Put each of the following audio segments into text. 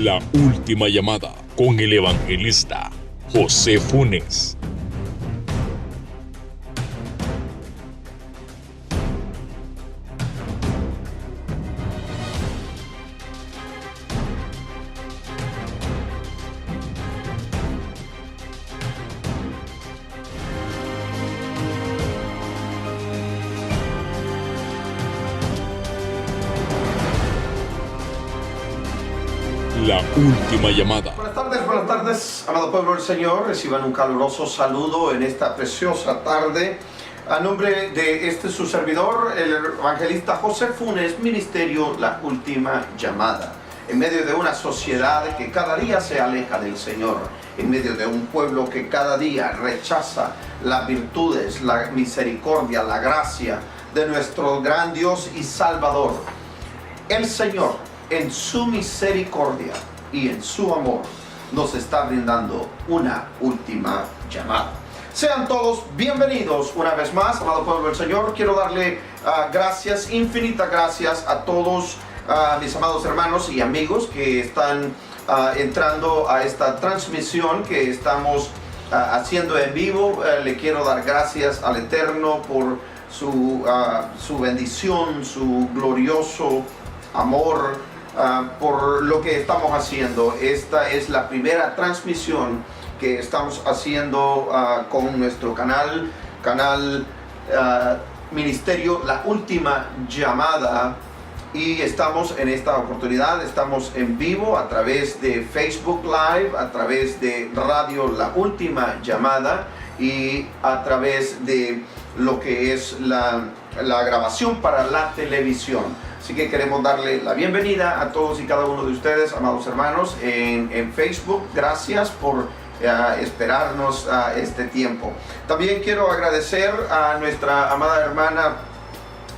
La última llamada con el evangelista José Funes. La última llamada. Buenas tardes, amado pueblo del Señor. Reciban un caluroso saludo en esta preciosa tarde. A nombre de su servidor, el evangelista José Funes, ministerio La Última Llamada. En medio de una sociedad que cada día se aleja del Señor, en medio de un pueblo que cada día rechaza las virtudes, la misericordia, la gracia de nuestro gran Dios y Salvador, el Señor, en su misericordia y en su amor, nos está brindando una última llamada. Sean todos bienvenidos una vez más, amado pueblo del Señor. Quiero darle gracias, infinitas gracias a todos mis amados hermanos y amigos que están entrando a esta transmisión que estamos haciendo en vivo. Le quiero dar gracias al Eterno por su bendición, su glorioso amor, por lo que estamos haciendo. Esta es la primera transmisión que estamos haciendo con nuestro canal Ministerio La Última Llamada, y estamos en esta oportunidad, estamos en vivo a través de Facebook Live, a través de Radio La Última Llamada y a través de lo que es la grabación para la televisión. Así que queremos darle la bienvenida a todos y cada uno de ustedes, amados hermanos, en Facebook. Gracias por esperarnos este tiempo. También quiero agradecer a nuestra amada hermana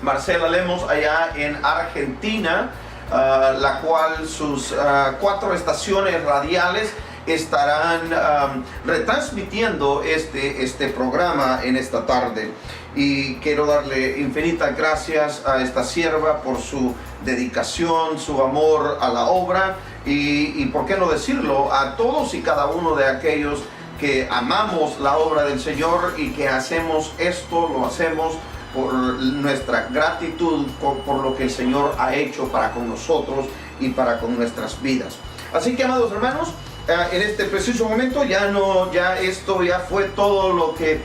Marcela Lemos allá en Argentina, la cual sus 4 estaciones radiales estarán retransmitiendo este programa en esta tarde. Y quiero darle infinitas gracias a esta sierva por su dedicación, su amor a la obra y por qué no decirlo, a todos y cada uno de aquellos que amamos la obra del Señor y que hacemos esto, lo hacemos por nuestra gratitud, por lo que el Señor ha hecho para con nosotros y para con nuestras vidas. Así que, amados hermanos, en este preciso momento esto ya fue todo lo que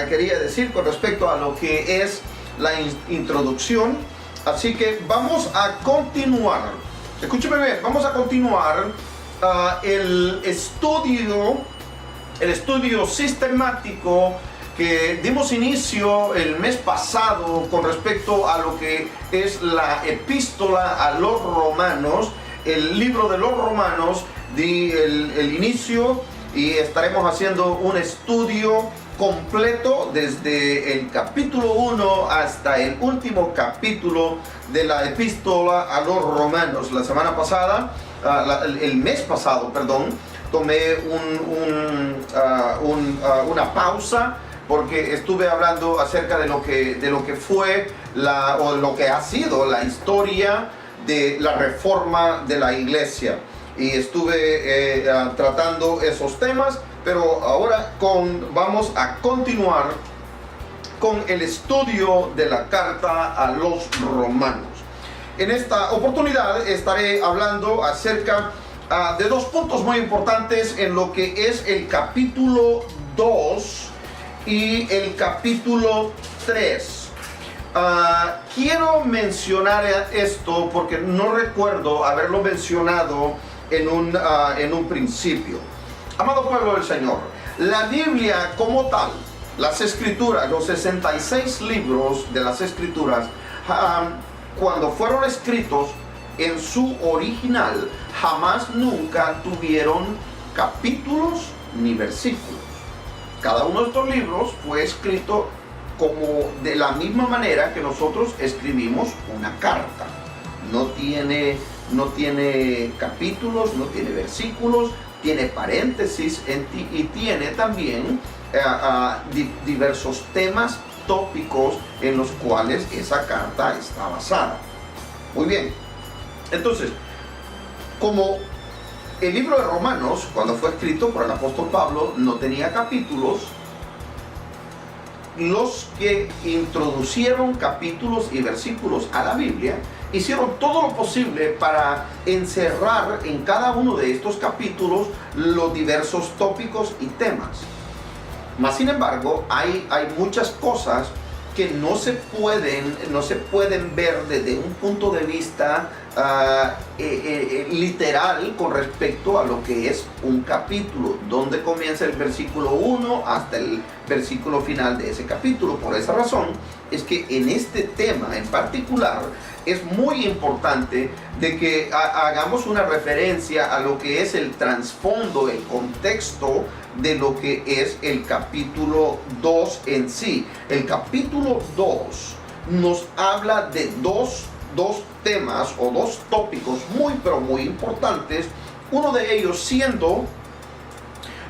quería decir con respecto a lo que es la introducción. Así que vamos a continuar. Escúcheme bien, vamos a continuar el estudio sistemático que dimos inicio el mes pasado con respecto a lo que es la epístola a los romanos, el libro de los romanos. Di el inicio y estaremos haciendo un estudio completo desde el capítulo 1 hasta el último capítulo de la epístola a los romanos. La semana pasada, el mes pasado, tomé una pausa porque estuve hablando acerca de lo que fue o lo que ha sido la historia de la reforma de la iglesia. Y estuve tratando esos temas, pero ahora vamos a continuar con el estudio de la carta a los romanos. En esta oportunidad estaré hablando acerca de 2 puntos muy importantes en lo que es el capítulo 2 y el capítulo 3. Quiero mencionar esto porque no recuerdo haberlo mencionado en un principio. Amado pueblo del Señor, la Biblia como tal, las escrituras, los 66 libros de las escrituras, cuando fueron escritos en su original, jamás nunca tuvieron capítulos ni versículos. Cada uno de estos libros fue escrito como de la misma manera que nosotros escribimos una carta. No tiene capítulos, no tiene versículos, tiene paréntesis y tiene también diversos temas, tópicos en los cuales esa carta está basada. Muy bien, entonces, como el libro de Romanos, cuando fue escrito por el apóstol Pablo, no tenía capítulos. Los que introducieron capítulos y versículos a la Biblia hicieron todo lo posible para encerrar en cada uno de estos capítulos los diversos tópicos y temas. Mas sin embargo, hay muchas cosas que no se pueden ver desde un punto de vista literal con respecto a lo que es un capítulo, donde comienza el versículo 1 hasta el versículo final de ese capítulo. Por esa razón es que en este tema en particular es muy importante de que hagamos una referencia a lo que es el trasfondo, el contexto de lo que es el capítulo 2 en sí. El capítulo 2 nos habla de dos temas o dos tópicos pero muy importantes. Uno de ellos siendo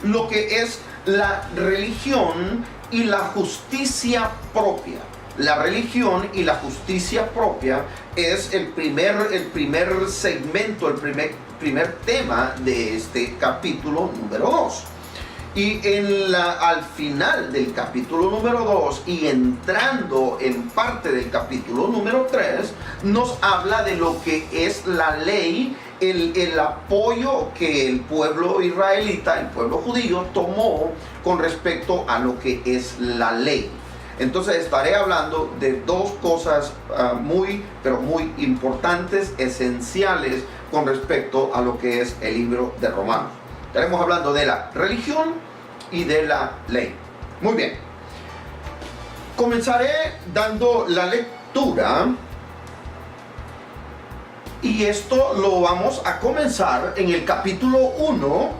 lo que es la religión y la justicia propia. La religión y la justicia propia es el primer segmento, el primer tema de este capítulo número 2. Y al final del capítulo número 2 y entrando en parte del capítulo número 3, nos habla de lo que es la ley, el apoyo que el pueblo israelita, el pueblo judío, tomó con respecto a lo que es la ley. Entonces estaré hablando de dos cosas muy importantes, esenciales con respecto a lo que es el libro de Romanos. Estaremos hablando de la religión y de la ley. Muy bien. Comenzaré dando la lectura. Y esto lo vamos a comenzar en el capítulo 1.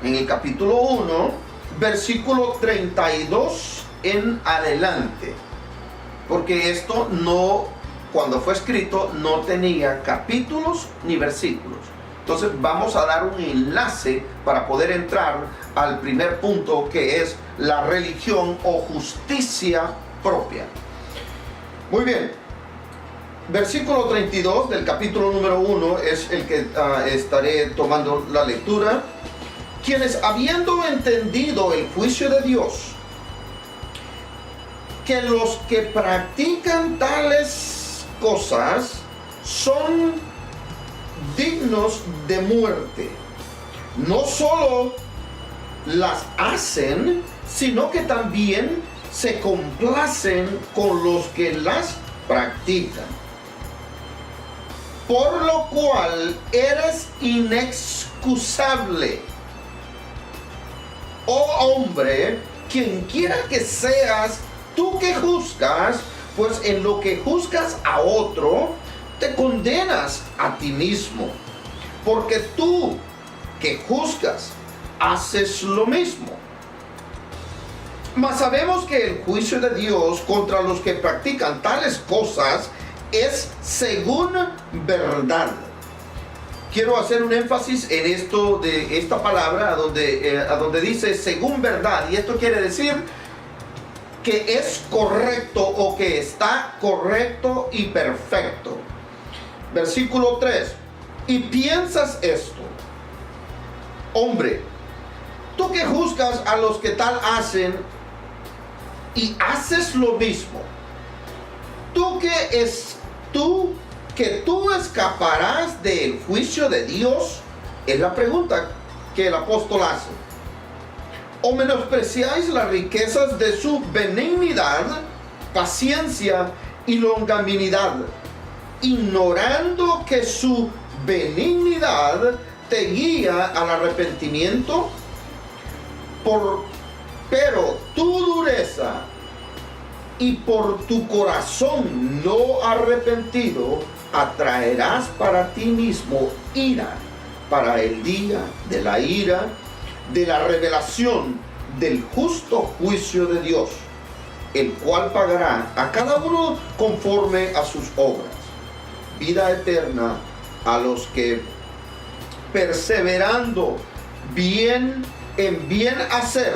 En el capítulo 1, versículo 32 en adelante. Porque esto cuando fue escrito, no tenía capítulos ni versículos. Entonces vamos a dar un enlace para poder entrar al primer punto, que es la religión o justicia propia. Muy bien. Versículo 32 del capítulo número 1 es el que estaré tomando la lectura. Quienes, habiendo entendido el juicio de Dios, que los que practican tales cosas son dignos de muerte, no solo las hacen, sino que también se complacen con los que las practican. Por lo cual eres inexcusable, oh hombre, quien quiera que seas tú que juzgas, pues en lo que juzgas a otro, te condenas a ti mismo, porque tú que juzgas, haces lo mismo. Mas sabemos que el juicio de Dios contra los que practican tales cosas es según verdad. Quiero hacer un énfasis en esto de esta palabra, a donde dice según verdad, y esto quiere decir que es correcto o que está correcto y perfecto. Versículo 3. Y piensas esto, hombre, tú que juzgas a los que tal hacen y haces lo mismo, tú escaparás del juicio de Dios, es la pregunta que el apóstol hace. O menospreciáis las riquezas de su benignidad, paciencia y longanimidad, ignorando que su benignidad te guía al arrepentimiento. Pero tu dureza y por tu corazón no arrepentido atraerás para ti mismo ira para el día de la ira, de la revelación del justo juicio de Dios, el cual pagará a cada uno conforme a sus obras. Vida eterna a los que, perseverando en bien hacer,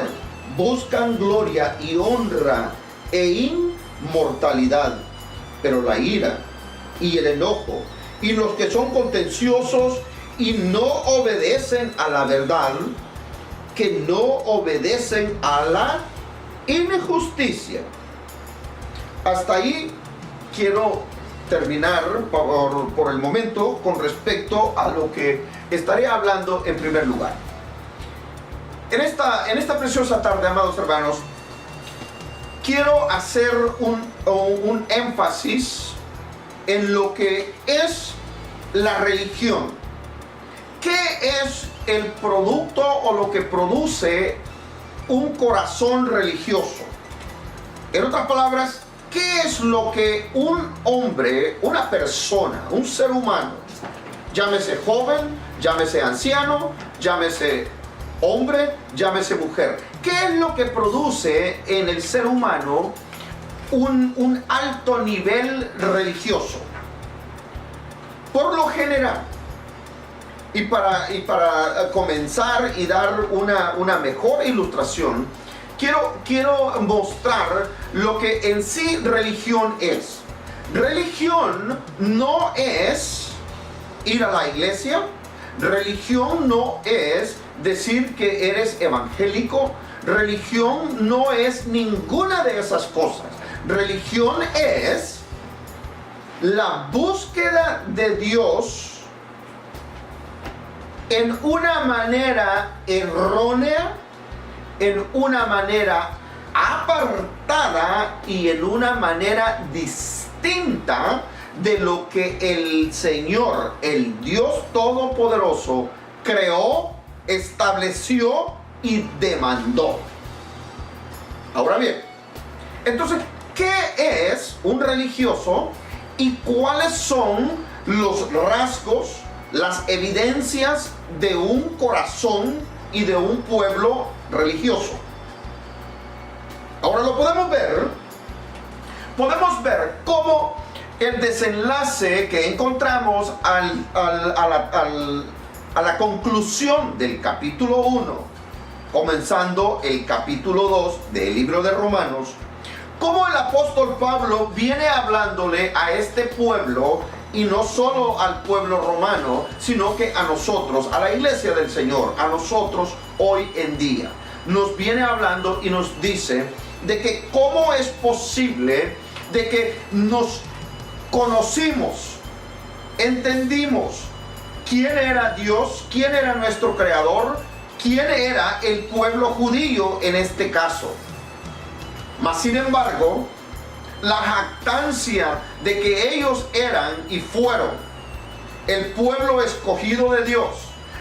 buscan gloria y honra e inmortalidad. Pero la ira y el enojo y los que son contenciosos y no obedecen a la verdad, que no obedecen a la injusticia. Hasta ahí quiero terminar por el momento con respecto a lo que estaré hablando en primer lugar. En esta preciosa tarde, amados hermanos, quiero hacer un énfasis en lo que es la religión. ¿Qué es el producto o lo que produce un corazón religioso? En otras palabras, ¿qué es lo que un hombre, una persona, un ser humano, llámese joven, llámese anciano, llámese hombre, llámese mujer, qué es lo que produce en el ser humano un alto nivel religioso? Por lo general, y para comenzar y dar una mejor ilustración, quiero mostrar lo que en sí religión es. Religión no es ir a la iglesia. Religión no es decir que eres evangélico. Religión no es ninguna de esas cosas. Religión es la búsqueda de Dios en una manera errónea, en una manera apartada y en una manera distinta de lo que el Señor, el Dios Todopoderoso, creó, estableció y demandó. Ahora bien, entonces, ¿qué es un religioso y cuáles son los rasgos, las evidencias de un corazón y de un pueblo religioso? Ahora lo podemos ver cómo el desenlace que encontramos a la conclusión del capítulo 1, comenzando el capítulo 2 del libro de Romanos, cómo el apóstol Pablo viene hablándole a este pueblo, y no solo al pueblo romano, sino que a nosotros, a la iglesia del Señor, a nosotros hoy en día. Nos viene hablando y nos dice de que cómo es posible de que nos conocimos, entendimos quién era Dios, quién era nuestro creador, quién era el pueblo judío en este caso. Mas sin embargo, la jactancia de que ellos eran y fueron el pueblo escogido de Dios,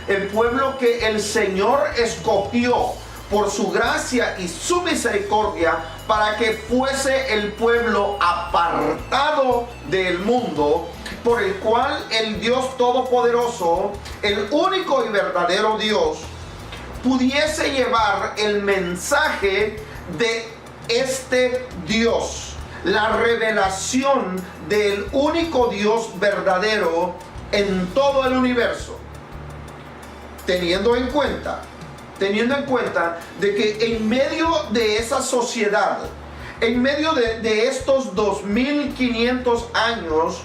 el pueblo que el Señor escogió por su gracia y su misericordia para que fuese el pueblo apartado del mundo, por el cual el Dios Todopoderoso, el único y verdadero Dios, pudiese llevar el mensaje de este Dios, la revelación del único Dios verdadero en todo el universo, teniendo en cuenta de que en medio de esa sociedad, en medio de estos 2500 años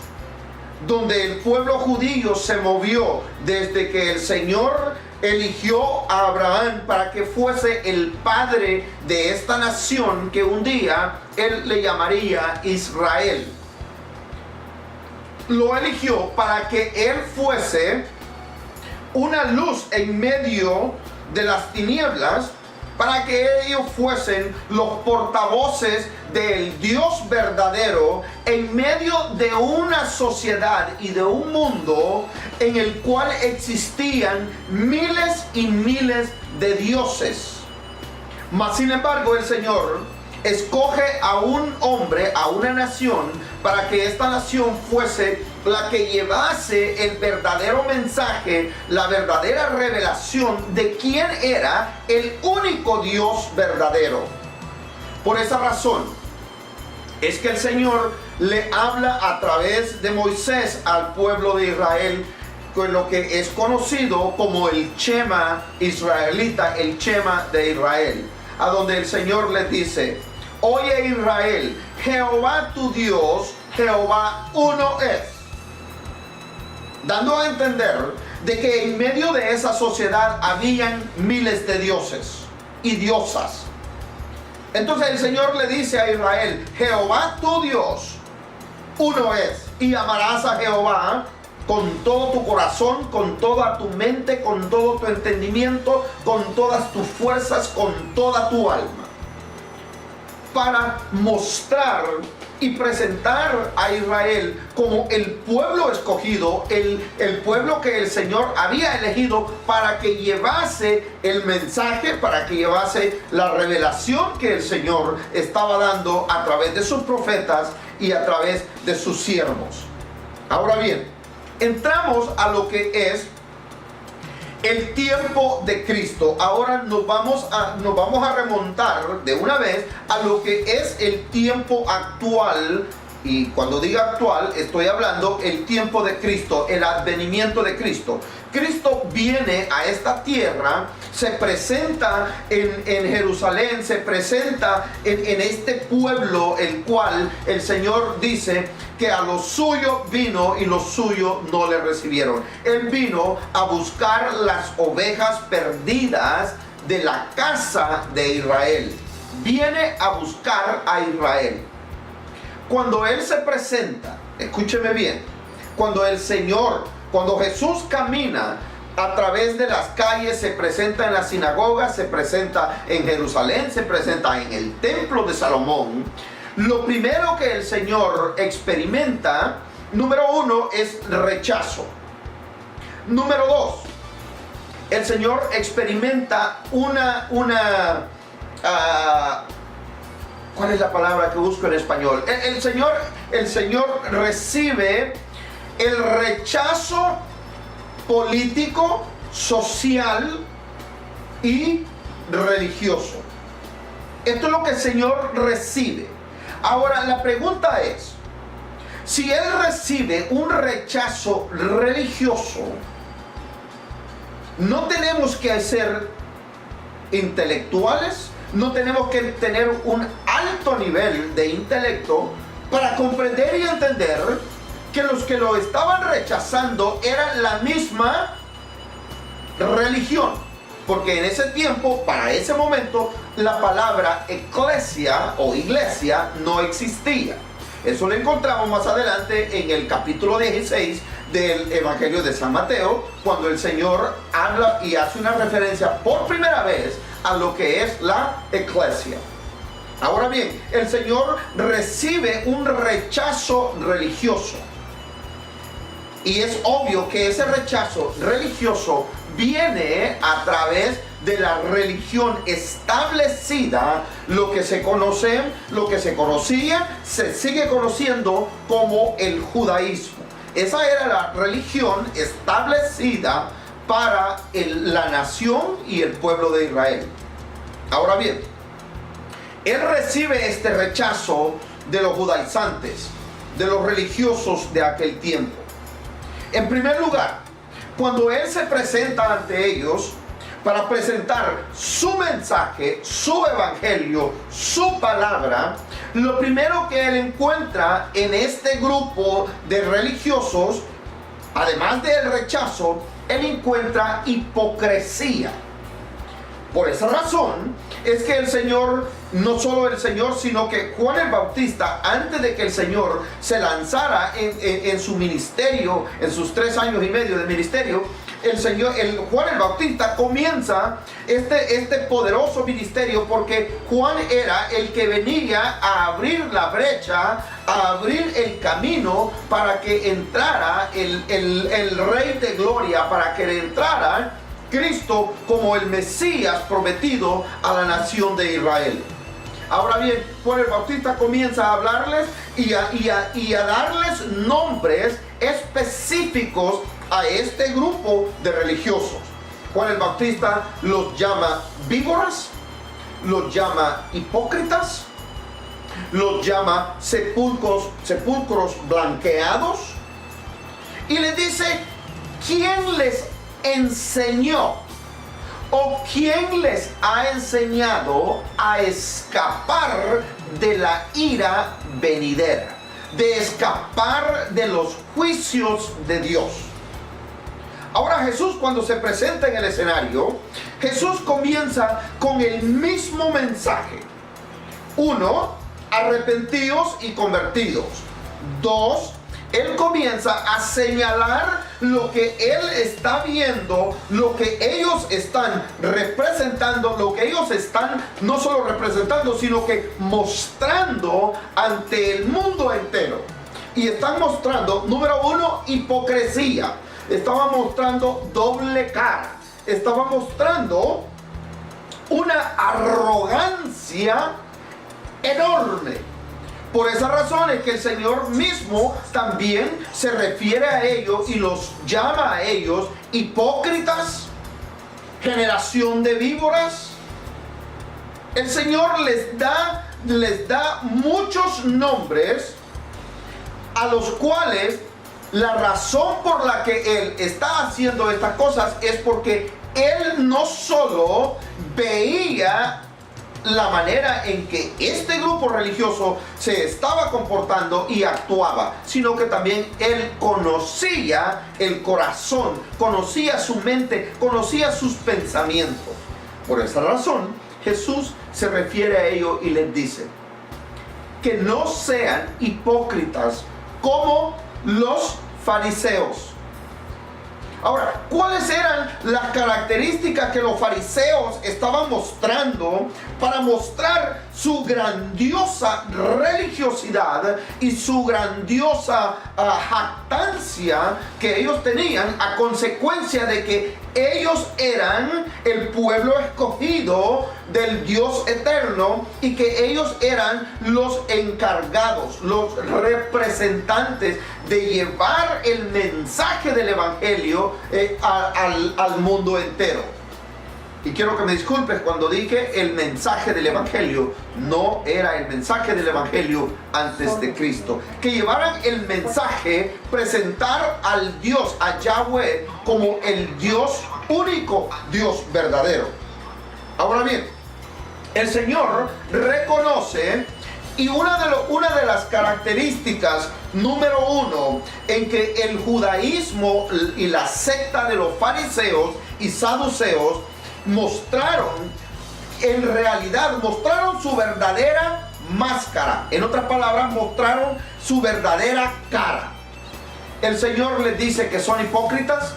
donde el pueblo judío se movió desde que el Señor eligió a Abraham para que fuese el padre de esta nación que un día él le llamaría Israel. Lo eligió para que él fuese una luz en medio de las tinieblas, para que ellos fuesen los portavoces del Dios verdadero en medio de una sociedad y de un mundo en el cual existían miles y miles de dioses. Mas sin embargo, el Señor escoge a un hombre, a una nación, para que esta nación fuese la que llevase el verdadero mensaje, la verdadera revelación de quién era el único Dios verdadero. Por esa razón es que el Señor le habla a través de Moisés al pueblo de Israel, con lo que es conocido como el Shema israelita, el Shema de Israel, a donde el Señor les dice: oye Israel, Jehová tu Dios, Jehová uno es. Dando a entender de que en medio de esa sociedad habían miles de dioses y diosas. Entonces el Señor le dice a Israel: Jehová tu Dios, uno es, y amarás a Jehová con todo tu corazón, con toda tu mente, con todo tu entendimiento, con todas tus fuerzas, con toda tu alma. Para mostrar y presentar a Israel como el pueblo escogido, el pueblo que el Señor había elegido para que llevase el mensaje, para que llevase la revelación que el Señor estaba dando a través de sus profetas y a través de sus siervos. Ahora bien, entramos a lo que es el tiempo de Cristo. Ahora nos vamos a remontar de una vez a lo que es el tiempo actual. Y cuando diga actual, estoy hablando el tiempo de Cristo, el advenimiento de Cristo. Cristo viene a esta tierra, se presenta en Jerusalén, se presenta en este pueblo, el cual el Señor dice que a los suyos vino y los suyos no le recibieron. Él vino a buscar las ovejas perdidas de la casa de Israel. Viene a buscar a Israel. Cuando Él se presenta, escúcheme bien, cuando Jesús camina a través de las calles, se presenta en la sinagoga, se presenta en Jerusalén, se presenta en el templo de Salomón, lo primero que el Señor experimenta, número uno, es rechazo. Número dos, el Señor experimenta ¿cuál es la palabra que busco en español? El Señor recibe el rechazo político, social y religioso. Esto es lo que el Señor recibe. Ahora, la pregunta es, si Él recibe un rechazo religioso, no tenemos que ser intelectuales, no tenemos que tener un alto nivel de intelecto para comprender y entender que los que lo estaban rechazando eran la misma religión. Porque en ese tiempo, para ese momento, la palabra eclesia o iglesia no existía. Eso lo encontramos más adelante en el capítulo 16 del Evangelio de San Mateo, cuando el Señor habla y hace una referencia por primera vez a lo que es la eclesia. Ahora bien, el Señor recibe un rechazo religioso. Y es obvio que ese rechazo religioso viene a través de la religión establecida, lo que se conocía, se sigue conociendo como el judaísmo. Esa era la religión establecida para la nación y el pueblo de Israel. Ahora bien, Él recibe este rechazo de los judaizantes, de los religiosos de aquel tiempo. En primer lugar, cuando Él se presenta ante ellos para presentar su mensaje, su evangelio, su palabra, lo primero que Él encuentra en este grupo de religiosos, además del rechazo, Él encuentra hipocresía. Por esa razón es que el Señor, no solo el Señor, sino que Juan el Bautista, antes de que el Señor se lanzara en su ministerio, en sus 3 años y medio de ministerio, Juan el Bautista comienza este poderoso ministerio porque Juan era el que venía a abrir la brecha, a abrir el camino para que entrara el Rey de Gloria, para que entrara Cristo como el Mesías prometido a la nación de Israel. Ahora bien, Juan el Bautista comienza a hablarles y a darles nombres específicos a este grupo de religiosos. Juan el Bautista los llama víboras, los llama hipócritas, los llama sepulcros blanqueados, y les dice: ¿quién les enseñó o quién les ha enseñado a escapar de la ira venidera, de escapar de los juicios de Dios? Ahora Jesús, cuando se presenta en el escenario, Jesús comienza con el mismo mensaje. 1, arrepentidos y convertidos. 2, Él comienza a señalar lo que Él está viendo, lo que ellos están representando, lo que ellos están no solo representando, sino que mostrando ante el mundo entero. Y están mostrando, número 1, hipocresía. Estaba mostrando doble cara. Estaba mostrando una arrogancia enorme. Por esa razón es que el Señor mismo también se refiere a ellos y los llama a ellos hipócritas, generación de víboras. El Señor les da muchos nombres a los cuales la razón por la que Él está haciendo estas cosas es porque Él no solo veía la manera en que este grupo religioso se estaba comportando y actuaba, sino que también Él conocía el corazón, conocía su mente, conocía sus pensamientos. Por esa razón, Jesús se refiere a ellos y les dice que no sean hipócritas como los fariseos. Ahora, ¿cuáles eran las características que los fariseos estaban mostrando para mostrar su grandiosa religiosidad y su grandiosa jactancia que ellos tenían a consecuencia de que ellos eran el pueblo escogido del Dios eterno y que ellos eran los encargados, los representantes de llevar el mensaje del evangelio al mundo entero? Y quiero que me disculpes cuando dije el mensaje del evangelio, no era el mensaje del evangelio antes de Cristo. Que llevaran el mensaje, presentar al Dios, a Yahweh, como el Dios único, Dios verdadero. Ahora bien, el Señor reconoce, y una de las características número 1 en que el judaísmo y la secta de los fariseos y saduceos mostraron su verdadera máscara. En otras palabras, mostraron su verdadera cara. El Señor les dice que son hipócritas.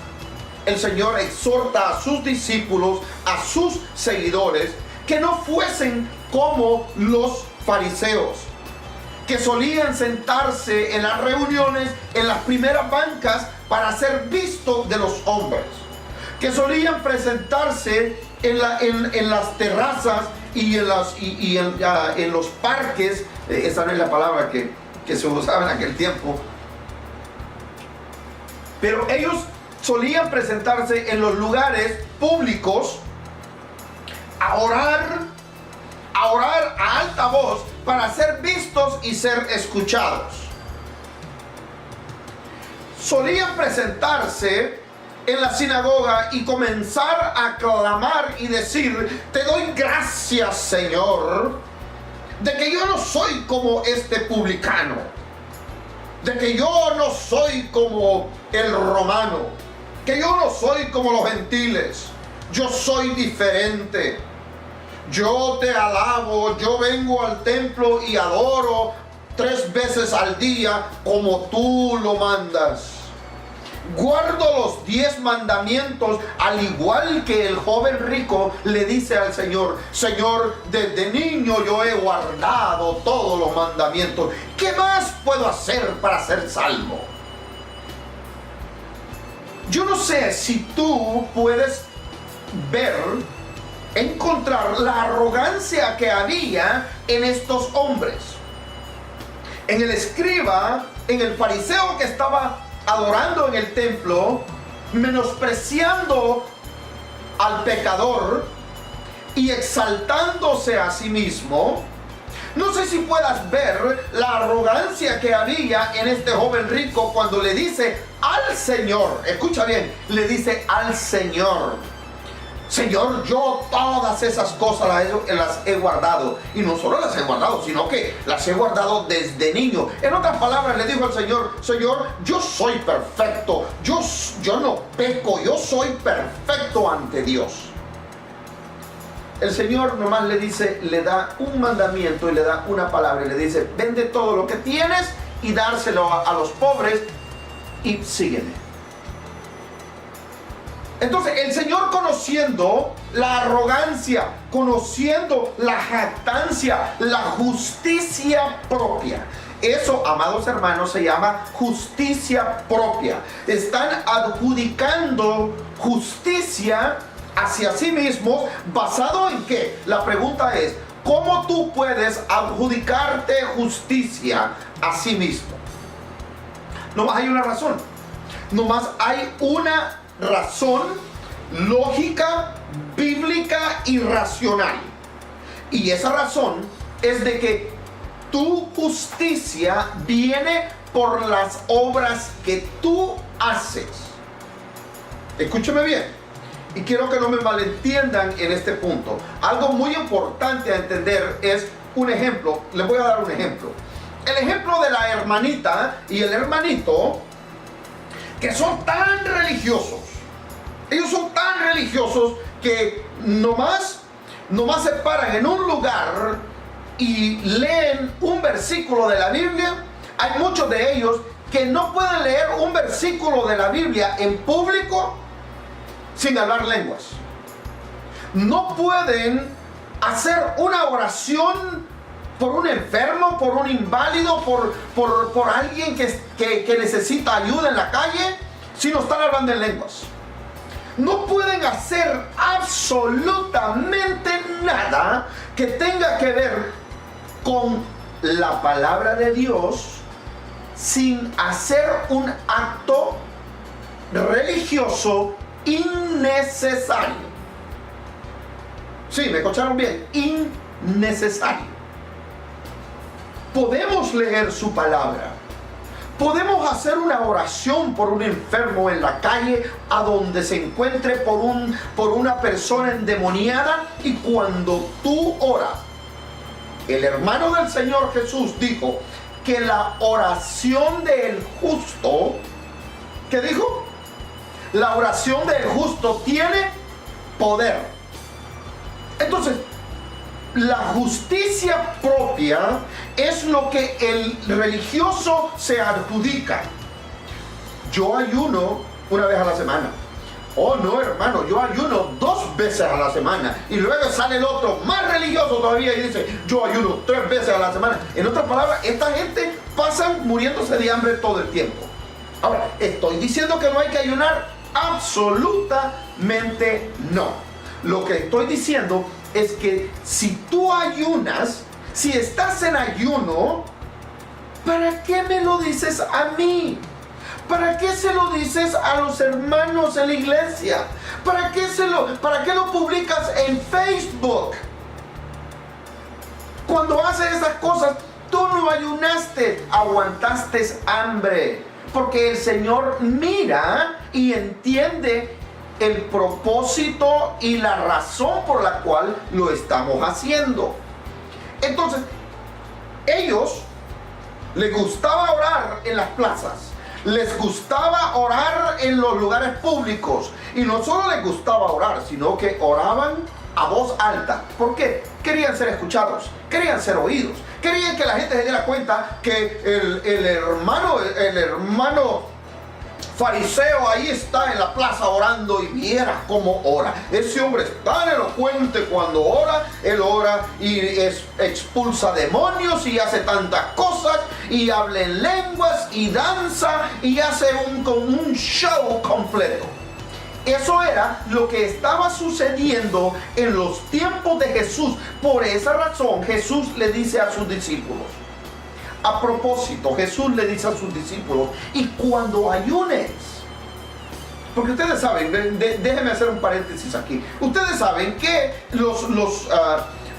El Señor exhorta a sus discípulos, a sus seguidores, que no fuesen como los fariseos, que solían sentarse en las reuniones, en las primeras bancas, para ser vistos de los hombres, que solían presentarse en las terrazas y en los parques. Esa no es la palabra que se usaba en aquel tiempo, pero ellos solían presentarse en los lugares públicos a orar a alta voz para ser vistos y ser escuchados. Solían presentarse en la sinagoga y comenzar a clamar y decir: te doy gracias, Señor, de que yo no soy como este publicano, de que yo no soy como el romano, que yo no soy como los gentiles, yo soy diferente. Yo te alabo, yo vengo al templo y adoro 3 veces al día como tú lo mandas. Guardo los 10 mandamientos, al igual que el joven rico le dice al Señor: Señor, desde niño yo he guardado todos los mandamientos. ¿Qué más puedo hacer para ser salvo? Yo no sé si tú puedes encontrar la arrogancia que había en estos hombres. En el escriba, en el fariseo que estaba adorando en el templo, menospreciando al pecador y exaltándose a sí mismo. No sé si puedas ver la arrogancia que había en este joven rico cuando le dice al Señor, escucha bien, le dice al Señor: Señor, yo todas esas cosas las he guardado. Y no solo las he guardado, sino que las he guardado desde niño. En otras palabras, le dijo al Señor: Señor, yo soy perfecto. Yo no peco, yo soy perfecto ante Dios. El Señor nomás le dice, le da un mandamiento y le da una palabra. Y le dice: vende todo lo que tienes y dárselo a los pobres y sígueme. Entonces el Señor, conociendo la arrogancia, conociendo la jactancia, la justicia propia. Eso, amados hermanos, se llama justicia propia. Están adjudicando justicia hacia sí mismos, ¿basado en qué? La pregunta es: ¿cómo tú puedes adjudicarte justicia a sí mismo? Nomás hay una razón. Nomás hay una razón lógica, bíblica y racional. Y esa razón es de que tu justicia viene por las obras que tú haces. Escúchame bien, y quiero que no me malentiendan en este punto. Algo muy importante a entender es un ejemplo. Les voy a dar un ejemplo. El ejemplo de la hermanita y el hermanito, que son tan religiosos. Ellos son tan religiosos que nomás se paran en un lugar y leen un versículo de la Biblia. Hay muchos de ellos que no pueden leer un versículo de la Biblia en público sin hablar lenguas. No pueden hacer una oración por un enfermo, por un inválido, por alguien que necesita ayuda en la calle, si no están hablando en lenguas. No pueden hacer absolutamente nada que tenga que ver con la palabra de Dios sin hacer un acto religioso innecesario. Sí, ¿me escucharon bien? Innecesario. Podemos leer su palabra. Podemos hacer una oración por un enfermo en la calle, a donde se encuentre, por una persona endemoniada. Y cuando tú oras, el hermano del Señor Jesús dijo que la oración del justo, ¿qué dijo? La oración del justo tiene poder. Entonces, la justicia propia es lo que el religioso se adjudica. Yo ayuno una vez a la semana. Oh no, hermano, yo ayuno 2 veces a la semana. Y luego sale el otro más religioso todavía y dice: yo ayuno 3 veces a la semana. En otras palabras, esta gente pasan muriéndose de hambre todo el tiempo. Ahora, ¿estoy diciendo que no hay que ayunar? Absolutamente no. Lo que estoy diciendo es que si tú ayunas, si estás en ayuno, ¿para qué me lo dices a mí? ¿Para qué se lo dices a los hermanos en la iglesia? ¿Para qué lo publicas en Facebook? Cuando haces esas cosas, tú no ayunaste, aguantaste hambre. Porque el Señor mira y entiende el propósito y la razón por la cual lo estamos haciendo. Entonces, ellos les gustaba orar en las plazas, les gustaba orar en los lugares públicos, y no solo les gustaba orar, sino que oraban a voz alta. ¿Por qué? Querían ser escuchados, querían ser oídos, querían que la gente se diera cuenta que el hermano fariseo ahí está en la plaza orando, y viera cómo ora. Ese hombre es tan elocuente cuando ora. Él ora y expulsa demonios y hace tantas cosas, y habla en lenguas y danza y hace un show completo. Eso era lo que estaba sucediendo en los tiempos de Jesús. Por esa razón Jesús le dice a sus discípulos, a propósito, Jesús le dice a sus discípulos: y cuando ayunes, porque ustedes saben, déjenme hacer un paréntesis aquí. Ustedes saben que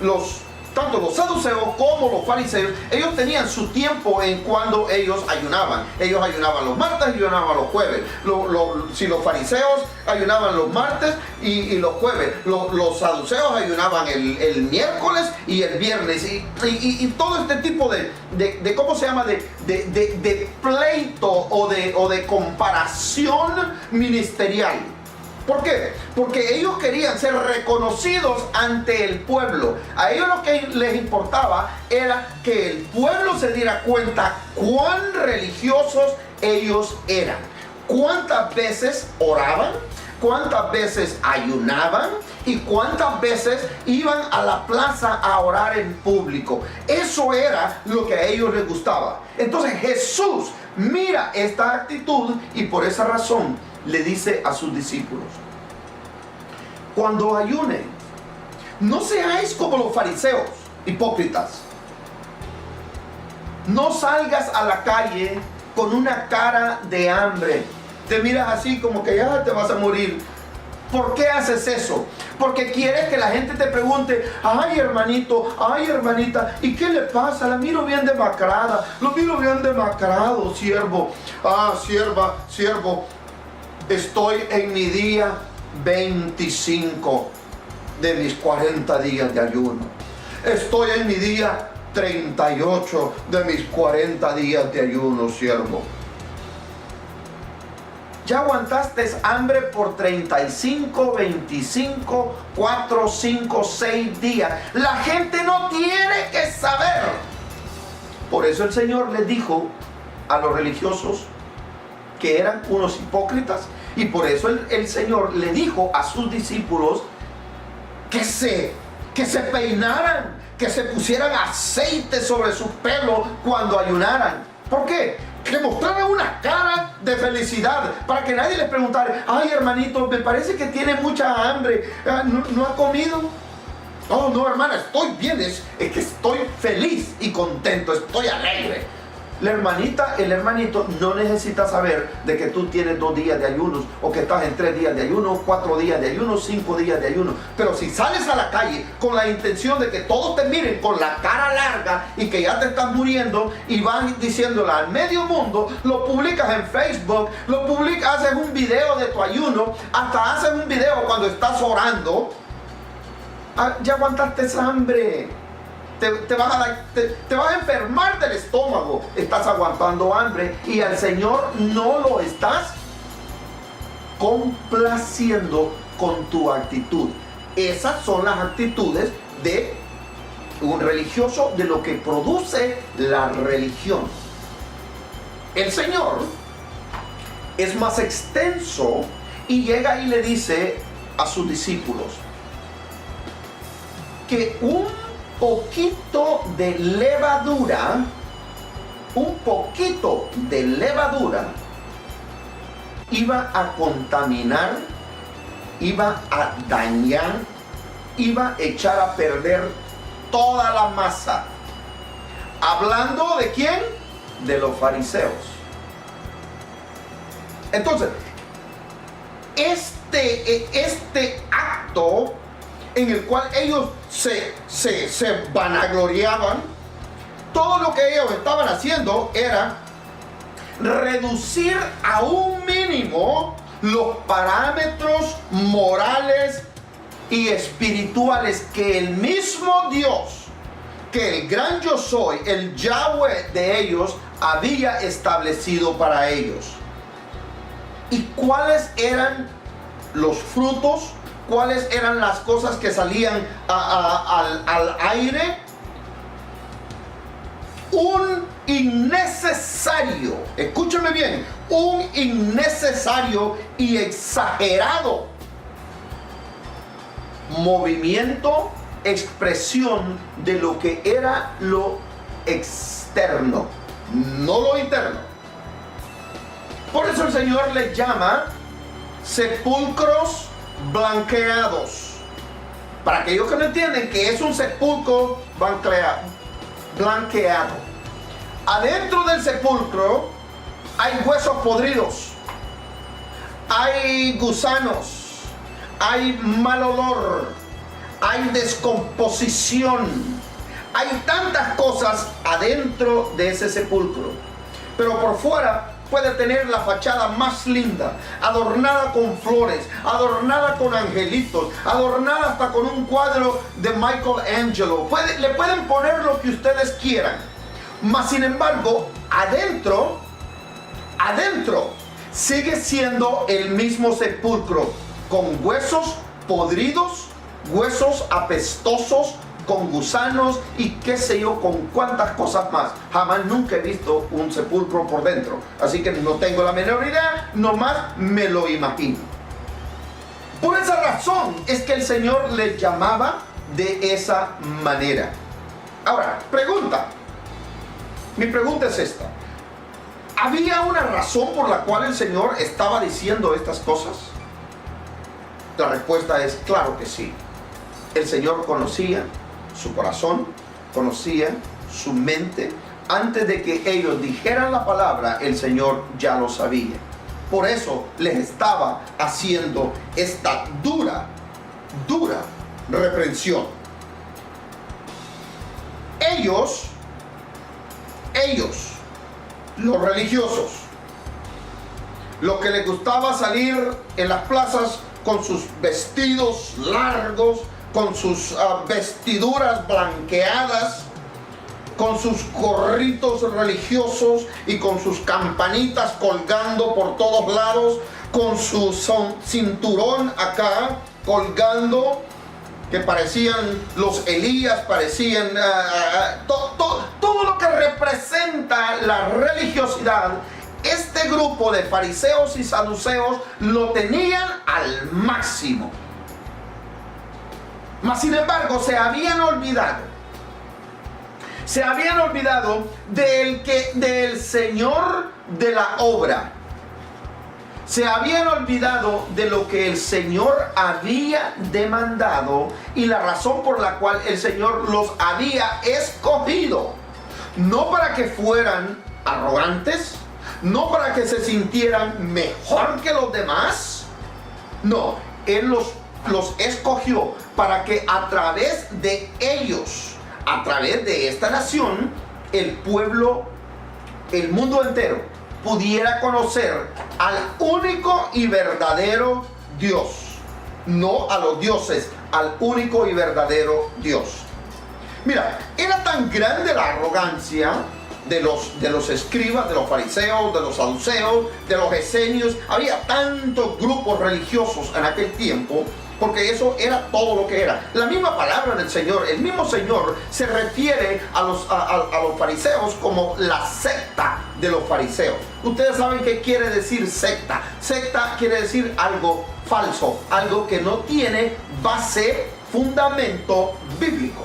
los tanto los saduceos como los fariseos, ellos tenían su tiempo en cuando ellos ayunaban. Ellos ayunaban los martes y ayunaban los jueves. Si los fariseos ayunaban los martes y los jueves, los saduceos ayunaban el miércoles y el viernes. Y todo este tipo de ¿cómo se llama? De pleito o de comparación ministerial. ¿Por qué? Porque ellos querían ser reconocidos ante el pueblo. A ellos lo que les importaba era que el pueblo se diera cuenta cuán religiosos ellos eran. Cuántas veces oraban, cuántas veces ayunaban y cuántas veces iban a la plaza a orar en público. Eso era lo que a ellos les gustaba. Entonces Jesús mira esta actitud y por esa razón le dice a sus discípulos: cuando ayunen, no seáis como los fariseos, hipócritas. No salgas a la calle con una cara de hambre. Te miras así como que ya te vas a morir. ¿Por qué haces eso? Porque quieres que la gente te pregunte: ay, hermanito, ay, hermanita, ¿y qué le pasa? La miro bien demacrada, lo miro bien demacrado, siervo. Ah, siervo, estoy en mi día 25 de mis 40 días de ayuno. Estoy en mi día 38 de mis 40 días de ayuno, siervo. Ya aguantaste hambre por 35, 25, 4, 5, 6 días. La gente no tiene que saber. Por eso el Señor les dijo a los religiosos que eran unos hipócritas, y por eso el Señor le dijo a sus discípulos que se peinaran, que se pusieran aceite sobre su pelo cuando ayunaran. ¿Por qué? Que mostraran una cara de felicidad, para que nadie les preguntara: ay, hermanito, me parece que tiene mucha hambre, ¿no ha comido? Oh, no, hermana, estoy bien, es que estoy feliz y contento, estoy alegre. La hermanita, el hermanito no necesita saber de que tú tienes 2 días de ayunos, o que estás en 3 días de ayuno, 4 días de ayuno, 5 días de ayuno. Pero si sales a la calle con la intención de que todos te miren con la cara larga y que ya te estás muriendo, y vas diciéndole al medio mundo, lo publicas en Facebook, haces un video de tu ayuno, hasta haces un video cuando estás orando, ya aguantaste esa hambre. Te vas a enfermar del estómago. Estás aguantando hambre y al Señor no lo estás complaciendo con tu actitud. Esas son las actitudes de un religioso, de lo que produce la religión. El Señor es más extenso y llega y le dice a sus discípulos que un poquito de levadura iba a contaminar, iba a dañar, iba a echar a perder toda la masa. ¿Hablando de quién? De los fariseos. Entonces, este acto en el cual ellos se vanagloriaban, todo lo que ellos estaban haciendo era reducir a un mínimo los parámetros morales y espirituales que el mismo Dios, que el gran yo soy, el Yahweh de ellos, había establecido para ellos. ¿Y cuáles eran los frutos? ¿Cuáles eran las cosas que salían al aire? Un innecesario, escúchame bien, un innecesario y exagerado movimiento, expresión de lo que era lo externo, no lo interno. Por eso el Señor les llama sepulcros blanqueados. Para aquellos que no entienden qué es un sepulcro blanqueado, adentro del sepulcro hay huesos podridos, hay gusanos, hay mal olor, hay descomposición, Hay tantas cosas adentro de ese sepulcro, pero por fuera puede tener la fachada más linda, adornada con flores, adornada con angelitos, adornada hasta con un cuadro de Michelangelo. Le pueden poner lo que ustedes quieran, mas sin embargo, adentro sigue siendo el mismo sepulcro, con huesos podridos, huesos apestosos, con gusanos y qué sé yo, con cuántas cosas más. Jamás nunca he visto un sepulcro por dentro, así que no tengo la menor idea, nomás me lo imagino. Por esa razón es que el Señor les llamaba de esa manera. Ahora, mi pregunta es esta: ¿había una razón por la cual el Señor estaba diciendo estas cosas? La respuesta es claro que sí. El Señor conocía su corazón, conocía su mente. Antes de que ellos dijeran la palabra, el Señor ya lo sabía. Por eso les estaba haciendo esta dura reprensión. Ellos, los religiosos, los que les gustaba salir en las plazas con sus vestidos largos, con sus vestiduras blanqueadas, con sus gorritos religiosos y con sus campanitas colgando por todos lados, con su cinturón acá colgando, que parecían los Elías, parecían todo lo que representa la religiosidad. Este grupo de fariseos y saduceos lo tenían al máximo. Mas sin embargo se habían olvidado del Señor de la obra. Se habían olvidado de lo que el Señor había demandado y la razón por la cual el Señor los había escogido. No para que fueran arrogantes, no para que se sintieran mejor que los demás. No, Él los escogió para que a través de ellos, a través de esta nación, el pueblo, el mundo entero, pudiera conocer al único y verdadero Dios. No a los dioses, al único y verdadero Dios. Mira, era tan grande la arrogancia de los escribas, de los fariseos, de los saduceos, de los esenios. Había tantos grupos religiosos en aquel tiempo, porque eso era todo lo que era. La misma palabra del Señor, el mismo Señor se refiere a los fariseos como la secta de los fariseos. Ustedes saben qué quiere decir secta. Secta quiere decir algo falso, algo que no tiene base, fundamento bíblico.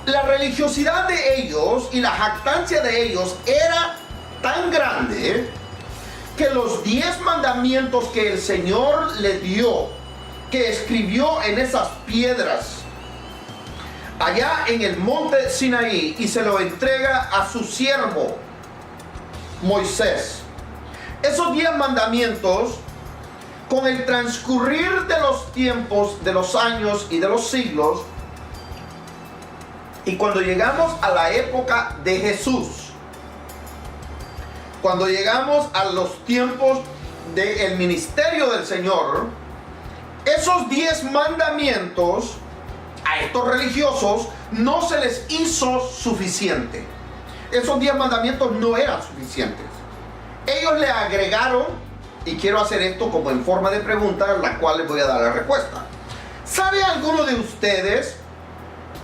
La religiosidad de ellos y la jactancia de ellos era tan grande que los 10 mandamientos que el Señor le dio, que escribió en esas piedras allá en el monte Sinaí, y se lo entrega a su siervo Moisés. Esos 10 mandamientos, con el transcurrir de los tiempos, de los años y de los siglos, y cuando llegamos a la época de Jesús, cuando llegamos a los tiempos del ministerio del Señor, esos 10 mandamientos a estos religiosos no se les hizo suficiente. Esos 10 mandamientos no eran suficientes. Ellos le agregaron, y quiero hacer esto como en forma de pregunta, la cual les voy a dar la respuesta. ¿Sabe alguno de ustedes?